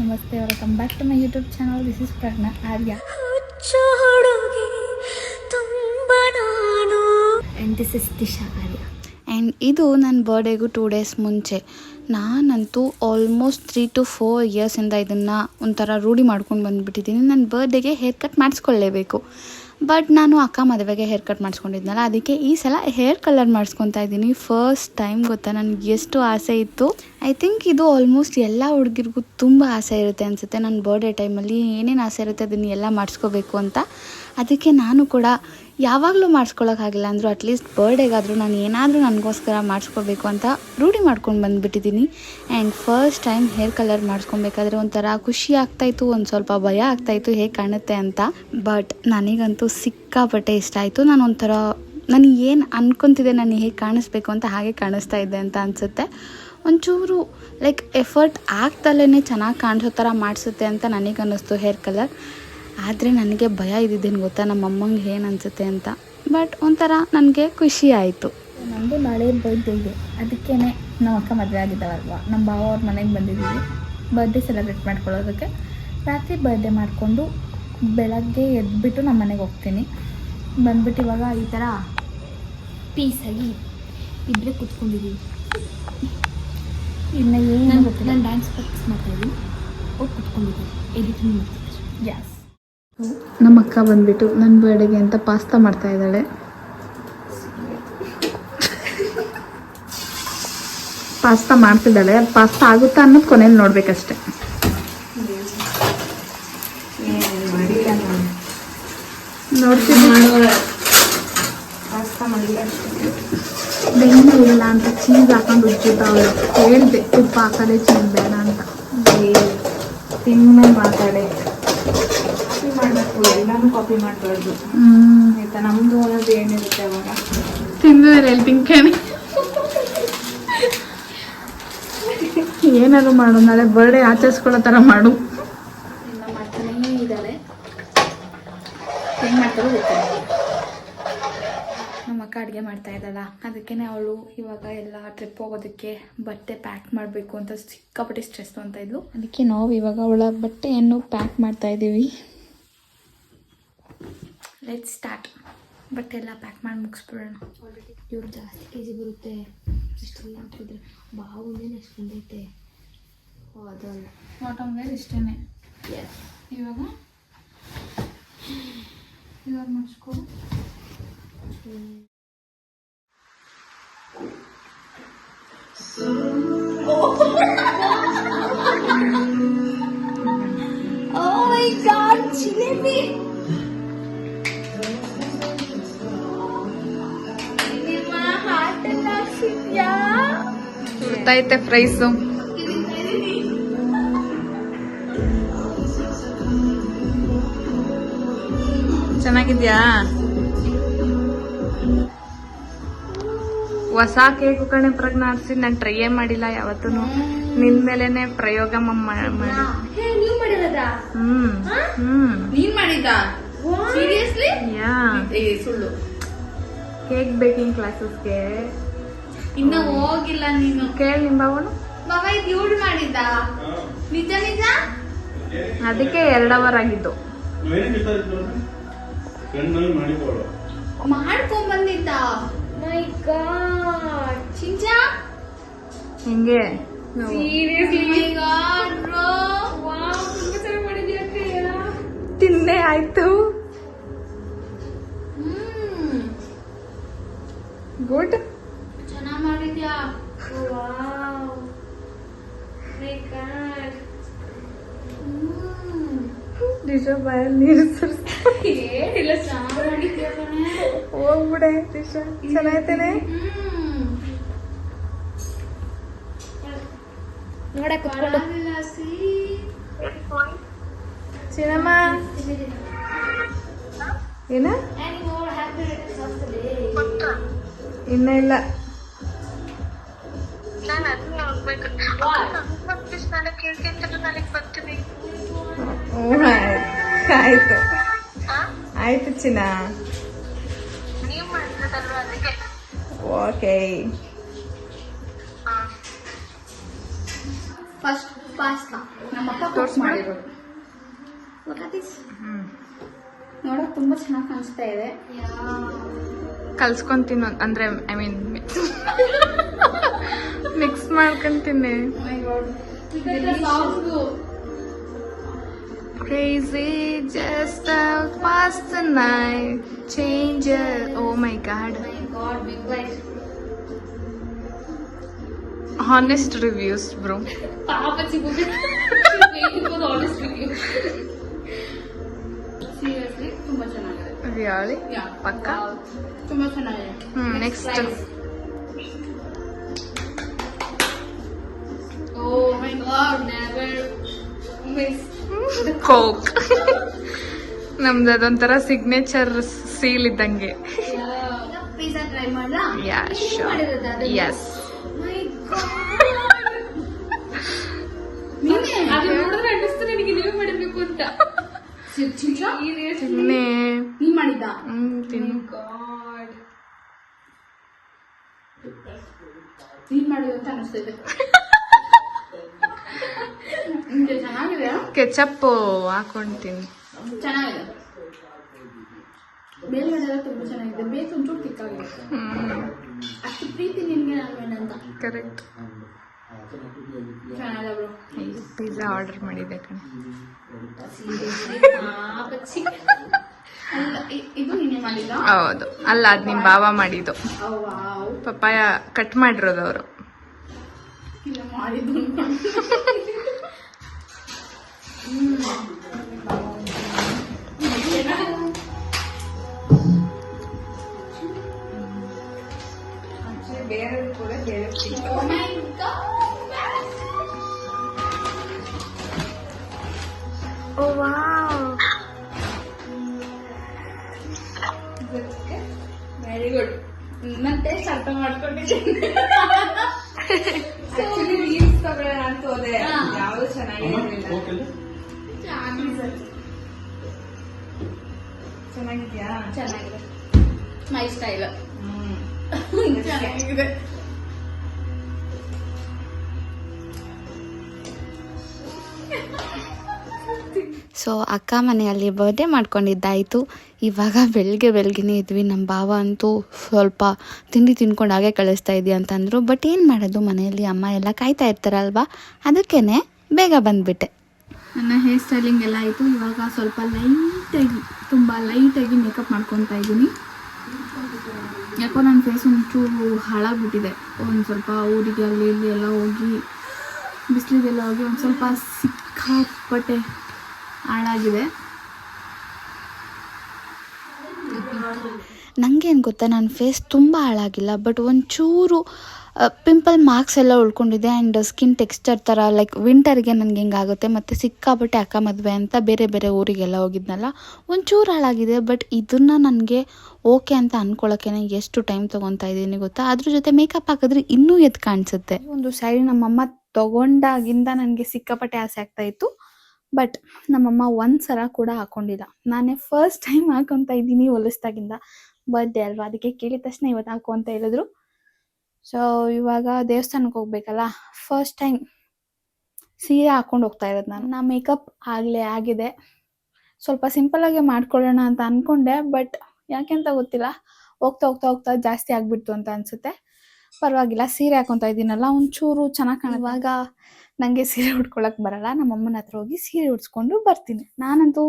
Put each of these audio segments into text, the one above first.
ನಮಸ್ತೆ, welcome back to my YouTube channel. This is Pragya Arya and this is Disha Arya. And ಇದು ನನ್ನ ಬರ್ಡೇಗೂ 2 days ಮುಂಚೆ. ನಾನಂತೂ ಆಲ್ಮೋಸ್ಟ್ 3 to 4 ಇಯರ್ಸಿಂದ ಇದನ್ನು ಒಂಥರ ರೂಢಿ ಮಾಡ್ಕೊಂಡು ಬಂದುಬಿಟ್ಟಿದ್ದೀನಿ. ನನ್ನ ಬರ್ಡೇಗೆ ಹೇರ್ ಕಟ್ ಮಾಡಿಸ್ಕೊಳ್ಳೇಬೇಕು. ಬಟ್ ನಾನು ಅಕ್ಕ ಮದುವೆಗೆ ಹೇರ್ ಕಟ್ ಮಾಡಿಸ್ಕೊಂಡಿದ್ನಲ್ಲ, ಅದಕ್ಕೆ ಈ ಸಲ ಹೇರ್ ಕಲರ್ ಮಾಡಿಸ್ಕೊತಾ ಇದ್ದೀನಿ. ಫಸ್ಟ್ ಟೈಮ್ ಗೊತ್ತಾ, ನನಗೆ ಎಷ್ಟು ಆಸೆ ಇತ್ತು. ಐ ಥಿಂಕ್ ಇದು ಆಲ್ಮೋಸ್ಟ್ ಎಲ್ಲ ಹುಡುಗಿರಿಗೂ ತುಂಬ ಆಸೆ ಇರುತ್ತೆ ಅನಿಸುತ್ತೆ. ನನ್ನ ಬರ್ಡೇ ಟೈಮಲ್ಲಿ ಏನೇನು ಆಸೆ ಇರುತ್ತೆ ಅದನ್ನು ಎಲ್ಲ ಮಾಡಿಸ್ಕೋಬೇಕು ಅಂತ. ಅದಕ್ಕೆ ನಾನು ಕೂಡ ಯಾವಾಗಲೂ ಮಾಡಿಸ್ಕೊಳ್ಳೋಕ್ಕಾಗಿಲ್ಲ ಅಂದರೂ ಅಟ್ಲೀಸ್ಟ್ ಬರ್ಡೇಗಾದರೂ ನಾನು ಏನಾದರೂ ನನಗೋಸ್ಕರ ಮಾಡಿಸ್ಕೋಬೇಕು ಅಂತ ರೂಢಿ ಮಾಡ್ಕೊಂಡು ಬಂದುಬಿಟ್ಟಿದ್ದೀನಿ. And first time hair colour ಮಾಡಿಸ್ಕೊಬೇಕಾದ್ರೆ ಒಂಥರ ಖುಷಿ ಆಗ್ತಾಯಿತ್ತು, ಒಂದು ಸ್ವಲ್ಪ ಭಯ ಆಗ್ತಾಯಿತ್ತು ಹೇಗೆ ಕಾಣುತ್ತೆ ಅಂತ. ಬಟ್ ನನಗಂತೂ ಸಿಕ್ಕಾಪಟ್ಟೆ ಇಷ್ಟ ಆಯಿತು. ನಾನು ಏನು ಅನ್ಕೊತಿದ್ದೆ, ನಾನು ಹೇಗೆ ಕಾಣಿಸ್ಬೇಕು ಅಂತ ಹಾಗೆ ಕಾಣಿಸ್ತಾ ಇದ್ದೆ ಅಂತ ಅನಿಸುತ್ತೆ. ಒಂಚೂರು ಲೈಕ್ ಎಫರ್ಟ್ ಆಗ್ದಲೇ ಚೆನ್ನಾಗಿ ಕಾಣಿಸೋ ಥರ ಮಾಡಿಸುತ್ತೆ ಅಂತ ನನಗನ್ನಿಸ್ತು ಹೇರ್ ಕಲರ್. ಆದರೆ ನನಗೆ ಭಯ ಇದ್ದಿದ್ದೇನು ಗೊತ್ತಾ, ನಮ್ಮ ಅಮ್ಮಂಗೆ ಏನು ಅನಿಸುತ್ತೆ ಅಂತ. ಬಟ್ ಒಂಥರ ನನಗೆ ಖುಷಿ ಆಯಿತು. ನಮ್ಮದು ನಾಳೆ ಬರ್ಡೇ ಇದೆ, ಅದಕ್ಕೇ ನಮ್ಮ ಅಕ್ಕ ಮದುವೆ ಆಗಿದ್ದಾವಲ್ವ, ನಮ್ಮ ಭಾವ ಅವ್ರ ಮನೆಗೆ ಬಂದಿದ್ದೀವಿ ಬರ್ಡೇ ಸೆಲೆಬ್ರೇಟ್ ಮಾಡ್ಕೊಳ್ಳೋದಕ್ಕೆ. ರಾತ್ರಿ ಬರ್ಡೇ ಮಾಡಿಕೊಂಡು ಬೆಳಗ್ಗೆ ಎದ್ಬಿಟ್ಟು ನಮ್ಮ ಮನೆಗೆ ಹೋಗ್ತೀನಿ. ಬಂದ್ಬಿಟ್ಟು ಇವಾಗ ಈ ಥರ ಪೀಸಾಗಿ ಇಬ್ಬರೇ ಕೂತ್ಕೊಂಡಿದ್ದೀವಿ. ಇನ್ನು ಏನು ಗೊತ್ತಿಲ್ಲ, ನಾನು ಡ್ಯಾನ್ಸ್ ಪ್ರಾಕ್ಟೀಸ್ ಮಾಡ್ತಾಯಿದ್ದೀನಿ, ಹೋಗಿ ಕೂತ್ಕೊಂಡಿದ್ದೀನಿ, ಎಡಿಟಿಂಗ್ ಮಾಡ್ತಿದ್ದೀನಿ. ಗ್ಯಾಸ್ ನಮ್ಮ ಅಕ್ಕ ಬಂದುಬಿಟ್ಟು ನನ್ನ ಬರ್ಡೇಗೆ ಅಂತ ಪಾಸ್ತಾ ಮಾಡ್ತಾ ಇದ್ದಾಳೆ. ಪಾಸ್ತಾ ಮಾಡ್ತಿದ್ದಾಳೆ. ಅದು ಪಾಸ್ತಾ ಆಗುತ್ತಾ ಅನ್ನೋದು ಕೊನೆಯಲ್ಲಿ ನೋಡ್ಬೇಕಷ್ಟೆ. ನೋಡ್ತೀನಿ, ಬೆಣ್ಣೆ ಇಲ್ಲ ಅಂತ ಚೀಸ್ ಹಾಕೊಂಡು ಉಜ್ಜಿದ್ದಾವಳು. ಹೇಳಿದೆ ತುಪ್ಪ ಹಾಕದೆ ಚೀಸ್ ಬೇಡ ಅಂತ. ತಿನ್ನ ಮಾತಾಡೆ ಮಾಡಬೇಕು, ಎಲ್ಲಾನು ಕಾಪಿ ಮಾಡಬಾರ್ದು ಆಯ್ತಾ. ನಮ್ದು ಅನ್ನೋದು ಏನಿರುತ್ತೆ ಅವಾಗ ತಿಂದರೆ ಹೇಳ್ತೀನಿ ಕೇಳಿ. ಏನಾದ್ರು ಮಾಡು, ನಾಳೆ ಬರ್ಡೇ ಆಚರಿಸ್ಕೊಳ್ಳೋ ಥರ ಮಾಡು. ಇನ್ನು ಮಾಡ್ತಾನೇ ಇದ್ದಾಳೆ, ಹೆಂಗೆ ಮಾಡ್ತಾರೋ ಗೊತ್ತಿಲ್ಲ. ನಮ್ಮ ಅಕ್ಕ ಅಡುಗೆ ಮಾಡ್ತಾ ಇದ್ದಾಳ, ಅದಕ್ಕೇ ಅವಳು ಇವಾಗ ಎಲ್ಲ ಟ್ರಿಪ್ ಹೋಗೋದಕ್ಕೆ ಬಟ್ಟೆ ಪ್ಯಾಕ್ ಮಾಡಬೇಕು ಅಂತ ಸಿಕ್ಕಾಪಟ್ಟೆ ಸ್ಟ್ರೆಸ್ ಅಂತ ಇದ್ಲು. ಅದಕ್ಕೆ ನಾವು ಇವಾಗ ಅವಳ ಬಟ್ಟೆಯನ್ನು ಪ್ಯಾಕ್ ಮಾಡ್ತಾ ಇದ್ದೀವಿ. Let's start. ಬಟ್ಟೆ ಎಲ್ಲ ಪ್ಯಾಕ್ ಮಾಡಿ ಮುಗಿಸ್ಬಿಡೋಣ. ಆಲ್ರೆಡಿ ಇವ್ರು ಜಾಸ್ತಿ ಕೆ ಜಿ ಬರುತ್ತೆ, ಇಷ್ಟೆಲ್ಲ ಹಾಕಿದ್ರೆ ಬಾವುಂದೇನೆ ಎಷ್ಟು ಬಂದೈತೆ. ಅದಲ್ಲ ಬಾಟಮ್ ವೇರ್ ಇಷ್ಟೇ. ಇವಾಗ ಮುಗಿಸ್ಕೊ. Oh my God, jalebi! ಸುತ್ತೈತೆ ಪ್ರೈಸು. ಚೆನ್ನಾಗಿದ್ಯಾ? ಹೊಸ ಕೇಕು ಕಣೆ ಪ್ರಜ್ಞಾ, ಆಡ್ಸಿ ನಾನು ಟ್ರೈಯೇ ಮಾಡಿಲ್ಲ ಯಾವತ್ತೂ. ನಿನ್ ಮೇಲೆನೆ ಪ್ರಯೋಗ ಸುಳ್ಳು. ಕೇಕ್ ಬೇಕಿಂಗ್ ಕ್ಲಾಸಸ್ಗೆ ಇನ್ನು ಹೋಗಿಲ್ಲ ನೀನು. ಕೇಳಿ ನಿಮ್ ಬಾವನು ಬಾಬಾ ಇದು ಇವ್ಳು ಮಾಡಿದ್ದ ನಿಜ ನಿಜ. ಅದಕ್ಕೆ 2 hour ಆಗಿದ್ದು. ಮಾಡ್ಕೊಂಡ್ ಬಂದಿದ್ದ. ಮೈ ಗಾಡ್ ಚಿಂಚ ಹಿಂಗೆ ಸೀರಿಯಸ್ಲಿ. ಮೈ ಗಾಡ್ ಬ್ರೋ, ವಾವ್ ತುಂಬಾ ಚೆನ್ನಾಗಿ ಮಾಡಿದ್ಯಾ ಅಕ್ಕಯ್ಯ. ತಿನ್ನೆ ಆಯ್ತು. ಗುಡ್, ಚೆನ್ನಾಗಿ ಮಾಡಿದ್ಯಾ. ವಾವ್ ಮೈ ಗಾಡ್. ದಿಶಾ ಬಾಯಲ್ಲಿ ನೀರು ಏನಿಲ್ಲ, ಚೆನ್ನಾಗಿ ಮಾಡಿದ್ಯಾ ಕಣೆ. ಹೋಗ್ಬಿಡೆ ದಿಶಾ, ಚೆನ್ನಾಗೈತೇನೆ ನೋಡಕ್. ಚಿನ್ನಮ್ಮ ಏನ ಇನ್ನ ಇಲ್ಲ. ಆಯ್ತು ಆಯ್ತು ಚಿನ್ನ, ಓಕೆ. ಫಸ್ಟ್ ಪಾಸ್ತಾ ನಮ್ಮಪ್ಪ ಕೋರ್ಸ್ ಮಾಡಿರೋದು. ನೋಡೋಕೆ ತುಂಬ ಚೆನ್ನಾಗಿ ಕಾಣಿಸ್ತಾ ಇದೆ. ಕಲ್ಸ್ಕೊಂತೀನಿ ಅಂದ್ರೆ ಐ ಮೀನ್ ಮಿಕ್ಸ್ ಮಾಡ್ಕೊಂತೀನಿ. Crazy, just a past the night, changer. Oh my god. Big life. Honest reviews, bro. Papachi book. Waiting for the honest review. Seriously, ತುಂಬಾ ಚೆನ್ನಾಗಿದೆ. Really? Yeah. Pakka? ತುಂಬಾ ಚೆನ್ನಾಗಿದೆ. Next. Oh my god, never miss. Coke. ನಮ್ದು ಅದೊಂಥರ signature seal ಇದ್ದಂಗೆ. Pizza try ಮಾಡ್ಲಾ? Yeah, sure. Yes. My god. ನೀನೇ ಅದು ನೋಡಿದ್ರೆ ಅನಿಸ್ತು ನನಗೆ ನೀವೇ ಮಾಡಿರ್ಬೇಕು ಅಂತ. ತಿನ್ನೆ. ನೀ ಮಾಡಿದ್ದ? ತಿನ್ನು. ಗಾಡ್. ನೀನ್ ಮಾಡಿದ ಅಂತ ಅನಿಸ್ತೈತೆ. ಚೆನ್ನಾಗಿದೆ. ಕೆಚಪ್ ಹಾಕೊಂತೀನಿ. ಚೆನ್ನಾಗಿದೆ. ಮೇಲ್ಗಡೆ ಎಲ್ಲ ತುಂಬಾ ಚೆನ್ನಾಗಿದೆ. ಬೇಸ್ ಒಂಚೂರು ತಿಕ್ಕಾಗಿದೆ. ಅಷ್ಟು ಪ್ರೀತಿ ನಿನ್ಗೆ ನನ್ನ ಮೇಲೆ ಅಂತ. ಕರೆಕ್ಟ್. ಚೆನ್ನಾಗಿದೆ ಬ್ರೋ. ಪಿಜ್ಜಾ ಆರ್ಡರ್ ಮಾಡಿದ್ದೆ ಕಣೆ. ಇದು ನೀನೇ ಮಾಡಿದ? ಹೌದು. ಅಲ್ಲ ಅದು ನಿಮ್ಮ ಬಾವ ಮಾಡಿದ್ದು. ಪಪ್ಪಾಯ ಕಟ್ ಮಾಡಿರೋದು ಅವರು. ಮಾಡಿದ್ದು ಬೇರೆ ಕೂಡ ಹೇಳ್ತೀನಿ. Oh wow. Very good. ಮತ್ತೆ ಅರ್ಥ ಮಾಡ್ಕೊಂಡಿದ್ದೀನಿ. ಆಕ್ಚುಲಿ ರೀಲ್ಸ್ ತಗೊಳ್ಳೋಣ ಅಂತ ಹೋದೆ. ಯಾವುದು ಚೆನ್ನಾಗಿರಲಿಲ್ಲ. ಚೆನ್ನಾಗಿದ್ಯಾ? ಚೆನ್ನಾಗಿದೆ. ಮೈ ಸ್ಟೈಲ್. ಚೆನ್ನಾಗಿದೆ. ಸೊ ಅಕ್ಕ ಮನೆಯಲ್ಲಿ ಬರ್ಡೇ ಮಾಡ್ಕೊಂಡಿದ್ದಾಯಿತು. ಇವಾಗ ಬೆಳಗ್ಗೆನೇ ಇದ್ವಿ. ನಮ್ಮ ಭಾವ ಅಂತೂ ಸ್ವಲ್ಪ ತಿಂಡಿ ತಿನ್ಕೊಂಡು ಹಾಗೆ ಕಳಿಸ್ತಾ ಇದೆಯಾ ಅಂತಂದರು. ಬಟ್ ಏನು ಮಾಡೋದು, ಮನೆಯಲ್ಲಿ ಅಮ್ಮ ಎಲ್ಲ ಕಾಯ್ತಾ ಇರ್ತಾರಲ್ವ, ಅದಕ್ಕೇ ಬೇಗ ಬಂದುಬಿಟ್ಟೆ. ನನ್ನ ಹೇರ್ ಸ್ಟೈಲಿಂಗ್ ಎಲ್ಲ ಆಯಿತು. ಇವಾಗ ಸ್ವಲ್ಪ ತುಂಬ ಲೈಟಾಗಿ ಮೇಕಪ್ ಮಾಡ್ಕೊತಾ ಇದ್ದೀನಿ. ಯಾಕೋ ನನ್ನ ಫೇಸ್ ಒಂಚೂರು ಹಾಳಾಗ್ಬಿಟ್ಟಿದೆ. ಒಂದು ಸ್ವಲ್ಪ ಊರಿಗೆ ಅಲ್ಲಿ ಇಲ್ಲಿ ಎಲ್ಲ ಹೋಗಿ ಬಿಸಿಲಿಗೆಲ್ಲ ಹೋಗಿ ಒಂದು ಸ್ವಲ್ಪ ಸಿಕ್ಕಾಪಟ್ಟೆ ಹಾಳಾಗಿದೆ. ನನಗೇನು ಗೊತ್ತಾ, ನನ್ನ ಫೇಸ್ ತುಂಬ ಹಾಳಾಗಿಲ್ಲ, ಬಟ್ ಒಂಚೂರು ಪಿಂಪಲ್ ಮಾರ್ಕ್ಸ್ ಎಲ್ಲ ಉಳ್ಕೊಂಡಿದೆ. ಆ್ಯಂಡ್ ಸ್ಕಿನ್ ಟೆಕ್ಸ್ಚರ್ ಥರ ಲೈಕ್ ವಿಂಟರ್ಗೆ ನನಗೆ ಹಿಂಗಾಗುತ್ತೆ. ಮತ್ತು ಸಿಕ್ಕಾಬಟ್ಟೆ ಅಕ್ಕ ಮದುವೆ ಅಂತ ಬೇರೆ ಊರಿಗೆಲ್ಲ ಹೋಗಿದ್ನಲ್ಲ, ಒಂಚೂರು ಹಾಳಾಗಿದೆ. ಬಟ್ ಇದನ್ನು ನನಗೆ ಓಕೆ ಅಂತ ಅಂದ್ಕೊಳ್ಳೋಕೆ ಎಷ್ಟು ಟೈಮ್ ತೊಗೊತಾ ಇದ್ದೀನಿ ಗೊತ್ತಾ. ಅದ್ರ ಜೊತೆ ಮೇಕಪ್ ಹಾಕಿದ್ರೆ ಇನ್ನೂ ಎದ್ದು ಕಾಣಿಸುತ್ತೆ. ಒಂದು ಸ್ಯಾರಿ ನಮ್ಮಮ್ಮ ತೊಗೊಂಡಾಗಿಂದ ನನಗೆ ಸಿಕ್ಕಾಪಟ್ಟೆ ಆಸೆ ಆಗ್ತಾಯಿತ್ತು. ಬಟ್ ನಮ್ಮಮ್ಮ ಒಂದು ಸಲ ಕೂಡ ಹಾಕ್ಕೊಂಡಿಲ್ಲ. ನಾನೇ ಫಸ್ಟ್ ಟೈಮ್ ಹಾಕೊತಾ ಇದ್ದೀನಿ ಹೊಲಿಸ್ದಾಗಿಂದ. ಬರ್ಡೇ ಅಲ್ವಾ, ಅದಕ್ಕೆ ಕೇಳಿದ ತಕ್ಷಣ ಇವತ್ತು ಹಾಕೋ ಅಂತ ಹೇಳಿದ್ರು. ಸೊ ಇವಾಗ ದೇವಸ್ಥಾನಕ್ಕೆ ಹೋಗ್ಬೇಕಲ್ಲ, ಫಸ್ಟ್ ಟೈಮ್ ಸೀರೆ ಹಾಕ್ಕೊಂಡು ಹೋಗ್ತಾ ಇರೋದು ನಾನು. ನಾ ಮೇಕಪ್ ಆಗಲೇ ಆಗಿದೆ. ಸ್ವಲ್ಪ ಸಿಂಪಲ್ಲಾಗೆ ಮಾಡ್ಕೊಳ್ಳೋಣ ಅಂತ ಅಂದ್ಕೊಂಡೆ. ಬಟ್ ಯಾಕೆಂತ ಗೊತ್ತಿಲ್ಲ, ಹೋಗ್ತಾ ಜಾಸ್ತಿ ಆಗಿಬಿಡ್ತು ಅಂತ ಅನಿಸುತ್ತೆ. ಪರವಾಗಿಲ್ಲ, ಸೀರೆ ಹಾಕೊತಾ ಇದ್ದೀನಲ್ಲ, ಒಂಚೂರು ಚೆನ್ನಾಗಿ ಕಾಣುತ್ತೆ. ಇವಾಗ ನನಗೆ ಸೀರೆ ಉಟ್ಕೊಳಕ್ಕೆ ಬರಲ್ಲ. ನಮ್ಮಮ್ಮನ ಹತ್ರ ಹೋಗಿ ಸೀರೆ ಉಡ್ಸ್ಕೊಂಡು ಬರ್ತೀನಿ. ನಾನಂತೂ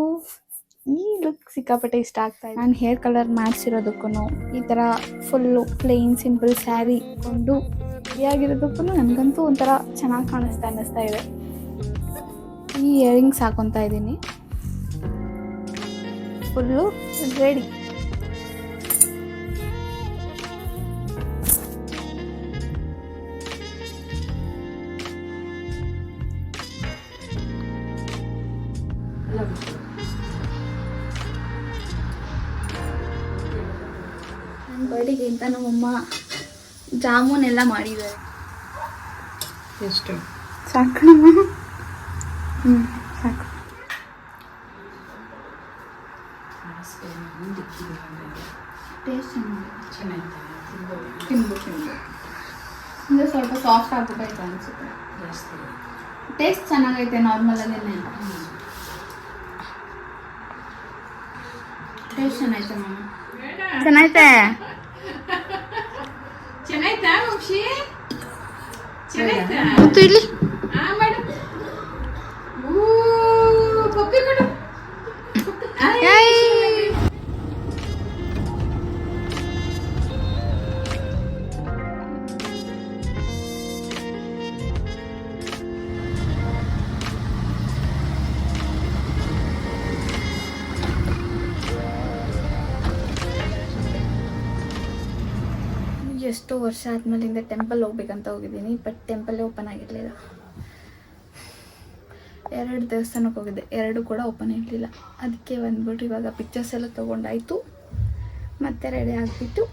ಈ ಲುಕ್ ಸಿಕ್ಕಾಪಟ್ಟೆ ಇಷ್ಟ ಆಗ್ತಾ ಇದೆ. ನಾನು ಹೇರ್ ಕಲರ್ ಮಾಡಿಸಿರೋದಕ್ಕೂ ಈ ಥರ ಫುಲ್ಲು ಪ್ಲೇನ್ ಸಿಂಪಲ್ ಸ್ಯಾರಿ ಕೊಂಡು ಆಗಿರೋದಕ್ಕೂ ನನಗಂತೂ ಒಂಥರ ಚೆನ್ನಾಗಿ ಅನ್ನಿಸ್ತಾ ಇದೆ. ಈ ಇಯರಿಂಗ್ಸ್ ಹಾಕೊತಾ ಇದ್ದೀನಿ. Full ready. ನನ್ನ ಬರ್ಡೇಗೆ ಅಂತ ನಮ್ಮಮ್ಮ ಜಾಮೂನ್ ಎಲ್ಲ ಮಾಡಿದ್ದಾರೆ. ಎಷ್ಟು ಸಾಕು ಸಾಕು. ಟೇಸ್ಟ್ ತಿನ್ಬೋದು. ಅಂದರೆ ಸ್ವಲ್ಪ ಸಾಫ್ಟ್ ಆಗ್ಬಿಟ್ಟೈತೆ ಅನಿಸುತ್ತೆ. ಟೇಸ್ಟ್ ಚೆನ್ನಾಗೈತೆ, ನಾರ್ಮಲ್ ಅದೇನೆ ಟೇಸ್ಟ್ ಚೆನ್ನಾಗೈತೆ ಮಾಮ. ಚೆನ್ನಾಗೈತೆ. ಮುತ್ತು ಇಲ್ಲಿ ಎಷ್ಟೋ ವರ್ಷ ಆದ್ಮೇಲಿಂದ ಟೆಂಪಲ್ ಹೋಗ್ಬೇಕಂತ ಹೋಗಿದ್ದೀನಿ, ಬಟ್ ಟೆಂಪಲ್ಲೇ ಓಪನ್ ಆಗಿರಲಿಲ್ಲ. 2 ದೇವಸ್ಥಾನಕ್ಕೆ ಹೋಗಿದ್ದೆ, 2 ಕೂಡ ಓಪನ್ ಇರಲಿಲ್ಲ. ಅದಕ್ಕೆ ಬಂದ್ಬಿಟ್ಟು ಇವಾಗ ಪಿಕ್ಚರ್ಸ್ ಎಲ್ಲ ತೊಗೊಂಡಾಯಿತು, ಮತ್ತೆ ರೆಡಿ ಆಗಿಬಿಟ್ಟು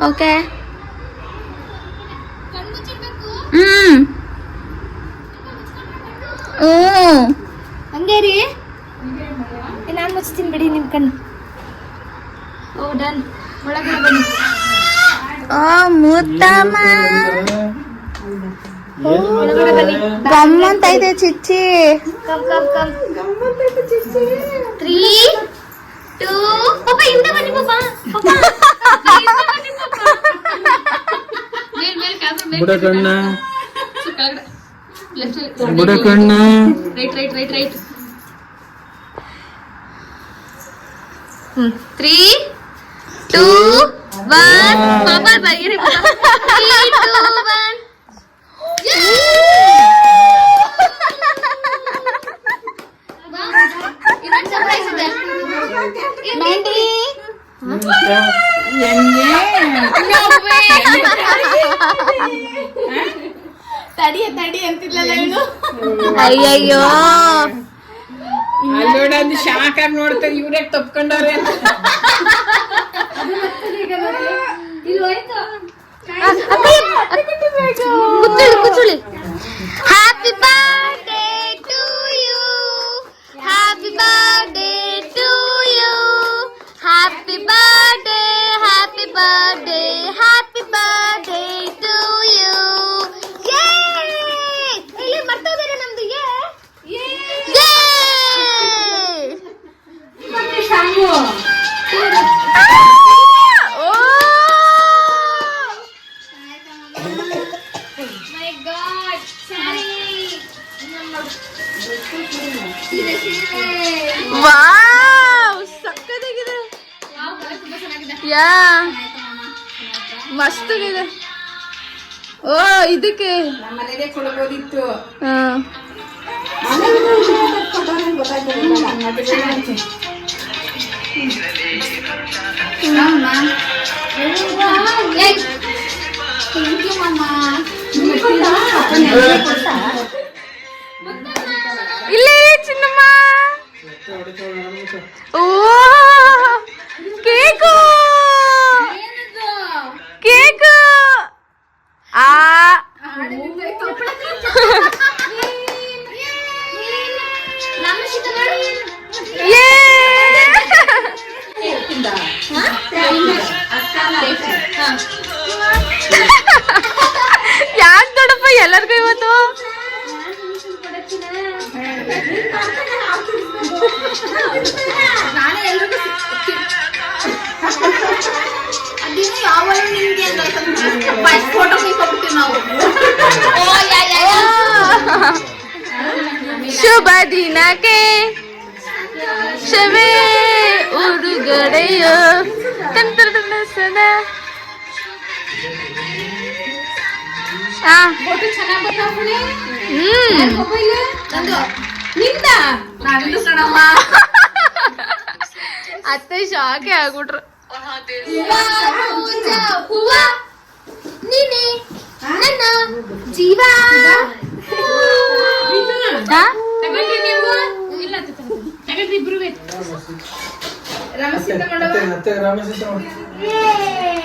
ಓಕೆ. ಹಂಗೆ ರೀ, ನಾನು ಮುಚ್ತೀನಿ ಬಿಡಿ ನಿಮ್ಮ ಕಣ್ಣು. ಡನ್. ಒಳಗಡೆ ಬನ್ನಿ. ಮುತ್ತಮ್ಮ ಗಮ್ಮಂತ ಇದೆ ಚಿಚ್ಚಿ. 3, 2 ಪಾಪ ಹಿಂದೆ ಬನ್ನಿ ಪಾಪ. ಬುಡಕಣ್ಣ ಬುಡಕಣ್ಣ ರೈಟ್. 3, 2, 1 ಪಾಪ ಬರೀರಿ. 3, 2, 1 ಇನ್ನೊಂದು ಸರ್ಪ್ರೈಸ್ ಇದೆ. ತಡಿ ಅಂತಿಲ್ಲಲ್ಲ ಹೇಳು. ಅಯ್ಯಯ್ಯೋ ನೋಡ ಅದು ಶಾಕ್ ಆಗಿ ನೋಡ್ತಾರೆ, ಇವ್ರೇ ತಪ್ಕೊಂಡವ್ರೆ ಅಂತ. ಕುಚ್ಚುಳಿ. Happy birthday to you, happy birthday to you, happy birthday, happy birthday, happy birthday to you. ಇಲ್ಲಿ ಮರ್ತೋದ್ರೆ ನಮ್ದು ಮಸ್ತಾಗಿದೆ. ಓ ಇದಕ್ಕೆ ನಮ್ಮನೇಲೆ ಕೊಡಬಹುದಿತ್ತು. ಇಲ್ಲಿ ಚಿನ್ನಮ್ಮ. ಓ ಕೇಕು ಕೇಕು. ಯಾಕೆ ದೊಡ್ಡಪ್ಪ ಎಲ್ಲರಿಗೂ ಇವತ್ತು ನಾನೇ ಎಲ್ರಿಗೂ ಫೋಟೋ ಕೊಡ್ತೀವಿ ನಾವು. ಶುಭ ದಿನಕ್ಕೆ ಶವೇ ಉಡುಗೊರೆಯ ತಂತ್ರಸದ. ಅತ್ತೆ ಶಾಕೆ ಆಗ್ಬಿಟ್ರು. ನೀನೆ ನನ್ನ ಜೀವ.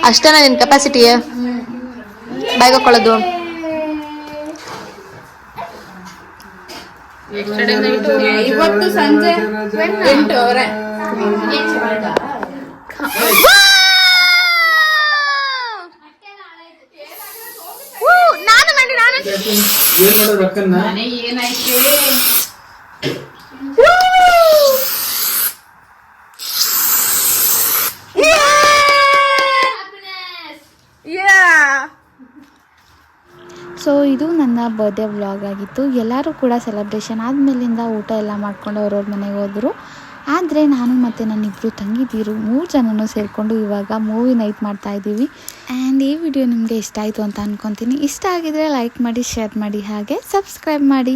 ಅಷ್ಟೇನ ನಿನ್ ಕೆಪಾಸಿಟಿ ಬಾಯ್ಗೆ ಹಾಕೊಳ್ಳೋದು? ಇವತ್ತು ಸಂಜೆ 8 ನಾನು ಮಾಡಿ ನಾನು ಏನ್ ಮಾಡೋದು ಅಕ್ಕನ್ನ? ಸೊ ಇದು ನನ್ನ ಬರ್ಡೇ ವ್ಲಾಗ್ ಆಗಿತ್ತು. ಎಲ್ಲರೂ ಕೂಡ ಸೆಲೆಬ್ರೇಷನ್ ಆದಮೇಲಿಂದ ಊಟ ಎಲ್ಲ ಮಾಡ್ಕೊಂಡು ಅವ್ರವ್ರ ಮನೆಗೆ ಹೋದರು. ಆದರೆ ನಾನು ಮತ್ತು ನನ್ನಿಬ್ಬರು ತಂಗಿದ್ದೀರು 3 ಜನನೂ ಸೇರಿಕೊಂಡು ಇವಾಗ ಮೂವಿ ನೈಟ್ ಮಾಡ್ತಾಯಿದ್ದೀವಿ. ಆ್ಯಂಡ್ ಈ ವಿಡಿಯೋ ನಿಮಗೆ ಇಷ್ಟ ಆಯಿತು ಅಂತ ಅಂದ್ಕೊತೀನಿ. ಇಷ್ಟ ಆಗಿದರೆ ಲೈಕ್ ಮಾಡಿ, ಶೇರ್ ಮಾಡಿ, ಹಾಗೆ ಸಬ್ಸ್ಕ್ರೈಬ್ ಮಾಡಿ.